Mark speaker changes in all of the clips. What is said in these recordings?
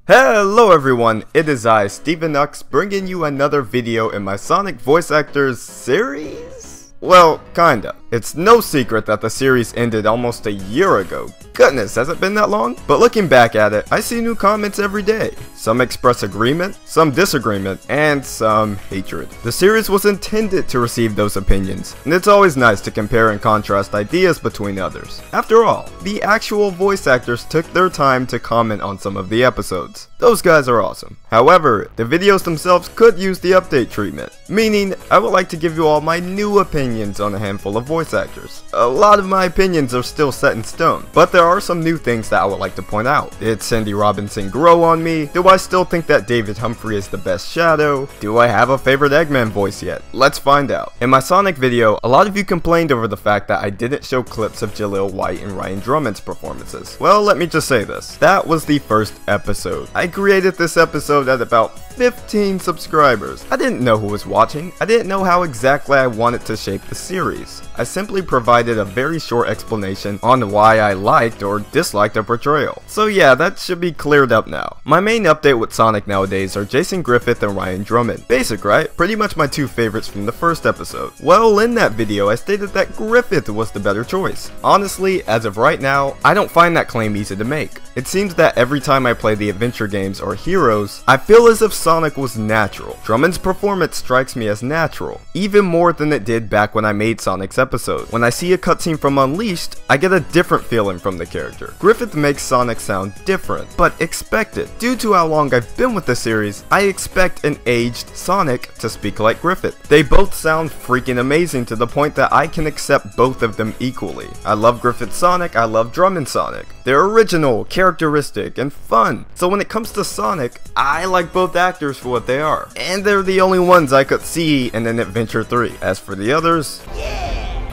Speaker 1: Hello everyone, it is I, Knux, bringing you another video in my Sonic voice actors series? Well, kinda. It's no secret that the series ended almost a year ago. Goodness, has it been that long? But looking back at it, I see new comments every day. Some express agreement, some disagreement, and some hatred. The series was intended to receive those opinions, and it's always nice to compare and contrast ideas between others. After all, the actual voice actors took their time to comment on some of the episodes. Those guys are awesome. However, the videos themselves could use the update treatment, meaning I would like to give you all my new opinions on a handful of voice actors. A lot of my opinions are still set in stone, but there are some new things that I would like to point out. Did Cindy Robinson grow on me? Do I still think that David Humphrey is the best Shadow? Do I have a favorite Eggman voice yet? Let's find out. In my Sonic video, a lot of you complained over the fact that I didn't show clips of Jaleel White and Ryan Drummond's performances. Well, let me just say this. That was the first episode. I created this episode at about 15 subscribers. I didn't know who was watching. I didn't know how exactly I wanted to shape the series. I simply provided a very short explanation on why I liked or disliked a portrayal. So yeah, that should be cleared up now. My main update with Sonic nowadays are Jason Griffith and Ryan Drummond. Basic, right? Pretty much my two favorites from the first episode. Well, in that video, I stated that Griffith was the better choice. Honestly, as of right now, I don't find that claim easy to make. It seems that every time I play the adventure games or Heroes, I feel as if Sonic was natural. Drummond's performance strikes me as natural, even more than it did back when I made Sonic's episode. When I see a cutscene from Unleashed, I get a different feeling from the character. Griffith makes Sonic sound different, but expected. Due to how long I've been with the series, I expect an aged Sonic to speak like Griffith. They both sound freaking amazing to the point that I can accept both of them equally. I love Griffith Sonic, I love Drummond Sonic. They're original, characteristic, and fun. So when it comes to Sonic, I like both actors for what they are. And they're the only ones I could see in an Adventure 3. As for the others,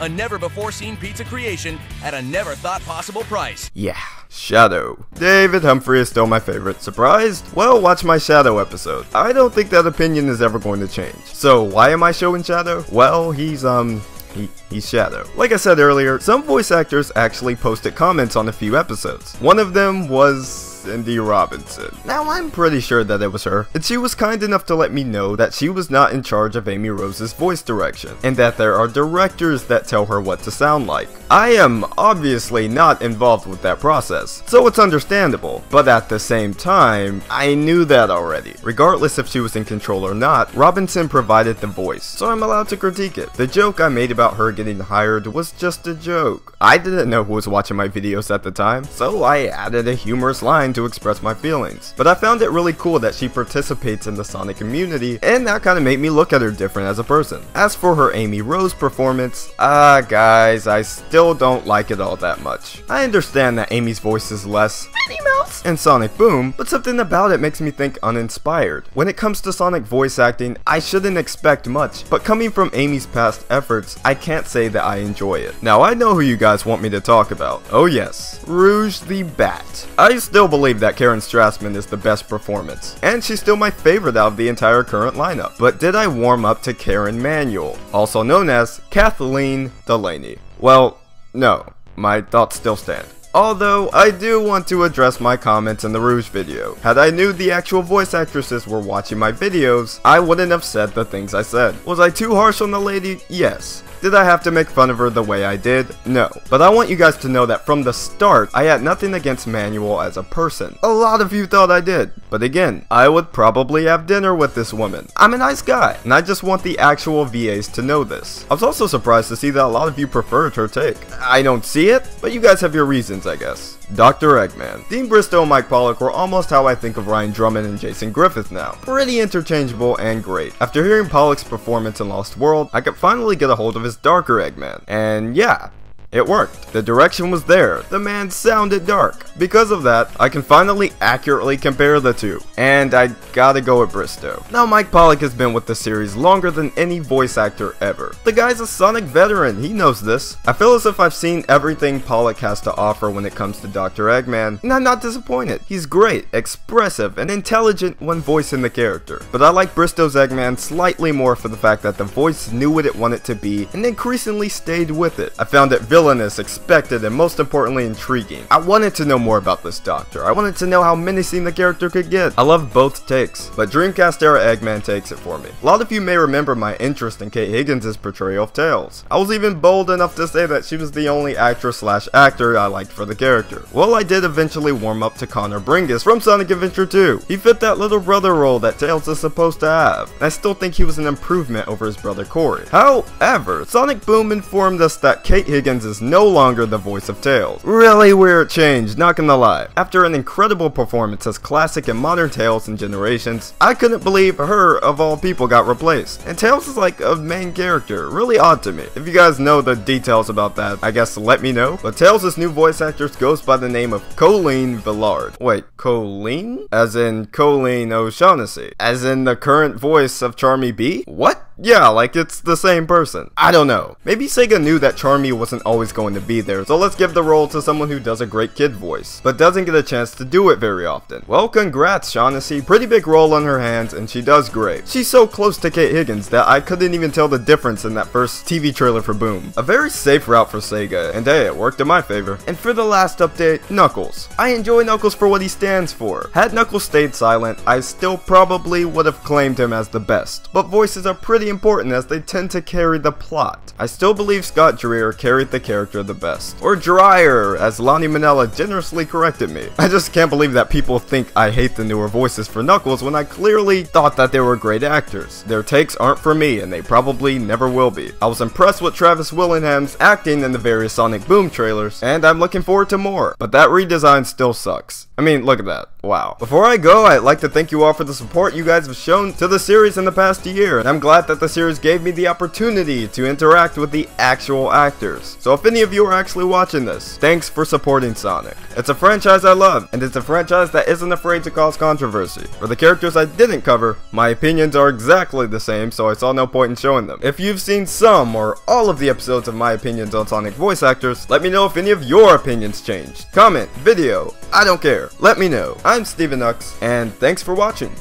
Speaker 2: a never-before-seen pizza creation at a never-thought-possible price.
Speaker 1: Yeah, Shadow. David Humphrey is still my favorite. Surprised? Well, watch my Shadow episode. I don't think that opinion is ever going to change. So why am I showing Shadow? Well, he's Shadow. Like I said earlier, some voice actors actually posted comments on a few episodes. One of them was Cindy Robinson. Now I'm pretty sure that it was her, and she was kind enough to let me know that she was not in charge of Amy Rose's voice direction, and that there are directors that tell her what to sound like. I am obviously not involved with that process, so it's understandable, but at the same time, I knew that already. Regardless if she was in control or not, Robinson provided the voice, so I'm allowed to critique it. The joke I made about her getting hired was just a joke. I didn't know who was watching my videos at the time, so I added a humorous line to express my feelings. But I found it really cool that she participates in the Sonic community, and that kind of made me look at her different as a person. As for her Amy Rose performance, guys, I still don't like it all that much. I understand that Amy's voice is less Minnie Mouse and Sonic Boom, but something about it makes me think uninspired. When it comes to Sonic voice acting, I shouldn't expect much, but coming from Amy's past efforts, I can't say that I enjoy it. Now I know who you guys want me to talk about. Oh yes, Rouge the Bat. I still believe that Karen Strassman is the best performance, and she's still my favorite out of the entire current lineup. But did I warm up to Karen Manuel, also known as Kathleen Delaney? Well, no, my thoughts still stand. Although, I do want to address my comments in the Rouge video. Had I knew the actual voice actresses were watching my videos, I wouldn't have said the things I said. Was I too harsh on the lady? Yes. Did I have to make fun of her the way I did? No. But I want you guys to know that from the start, I had nothing against Manuel as a person. A lot of you thought I did. But again, I would probably have dinner with this woman. I'm a nice guy, and I just want the actual VAs to know this. I was also surprised to see that a lot of you preferred her take. I don't see it, but you guys have your reasons, I guess. Dr. Eggman. Dean Bristow and Mike Pollock were almost how I think of Ryan Drummond and Jason Griffith now. Pretty interchangeable and great. After hearing Pollock's performance in Lost World, I could finally get a hold of his darker Eggman. And yeah, it worked. The direction was there. The man sounded dark. Because of that, I can finally accurately compare the two. And I gotta go with Bristow. Now Mike Pollock has been with the series longer than any voice actor ever. The guy's a Sonic veteran, he knows this. I feel as if I've seen everything Pollock has to offer when it comes to Dr. Eggman, and I'm not disappointed. He's great, expressive, and intelligent when voicing the character. But I like Bristow's Eggman slightly more for the fact that the voice knew what it wanted to be and increasingly stayed with it. I found it villainous, expected, and most importantly intriguing. I wanted to know more about this Doctor. I wanted to know how menacing the character could get. I love both takes, but Dreamcast era Eggman takes it for me. A lot of you may remember my interest in Kate Higgins' portrayal of Tails. I was even bold enough to say that she was the only actress/actor I liked for the character. Well, I did eventually warm up to Connor Bringus from Sonic Adventure 2. He fit that little brother role that Tails is supposed to have, and I still think he was an improvement over his brother Corey. However, Sonic Boom informed us that Kate Higgins is no longer the voice of Tails. Really weird change, not gonna lie. After an incredible performance as classic and modern Tails in Generations, I couldn't believe her, of all people, got replaced. And Tails is like a main character, really odd to me. If you guys know the details about that, I guess let me know. But Tails' new voice actress goes by the name of Colleen Villard. Wait, Colleen? As in Colleen O'Shaughnessy? As in the current voice of Charmy B? What? Yeah, like it's the same person. I don't know. Maybe Sega knew that Charmy wasn't always going to be there, so let's give the role to someone who does a great kid voice, but doesn't get a chance to do it very often. Well, congrats, Shaughnessy. Pretty big role on her hands, and she does great. She's so close to Kate Higgins that I couldn't even tell the difference in that first TV trailer for Boom. A very safe route for Sega, and hey, it worked in my favor. And for the last update, Knuckles. I enjoy Knuckles for what he stands for. Had Knuckles stayed silent, I still probably would have claimed him as the best, but voices are pretty important as they tend to carry the plot. I still believe Scott Dreer carried the character the best. Or Dreyer, as Lonnie Manella generously corrected me. I just can't believe that people think I hate the newer voices for Knuckles when I clearly thought that they were great actors. Their takes aren't for me, and they probably never will be. I was impressed with Travis Willingham's acting in the various Sonic Boom trailers, and I'm looking forward to more. But that redesign still sucks. I mean, look at that. Wow. Before I go, I'd like to thank you all for the support you guys have shown to the series in the past year, and I'm glad that the series gave me the opportunity to interact with the actual actors. So if any of you are actually watching this, thanks for supporting Sonic. It's a franchise I love, and it's a franchise that isn't afraid to cause controversy. For the characters I didn't cover, my opinions are exactly the same, so I saw no point in showing them. If you've seen some or all of the episodes of my opinions on Sonic voice actors, let me know if any of your opinions changed. Comment, video, I don't care. Let me know. I'm Knux, and thanks for watching.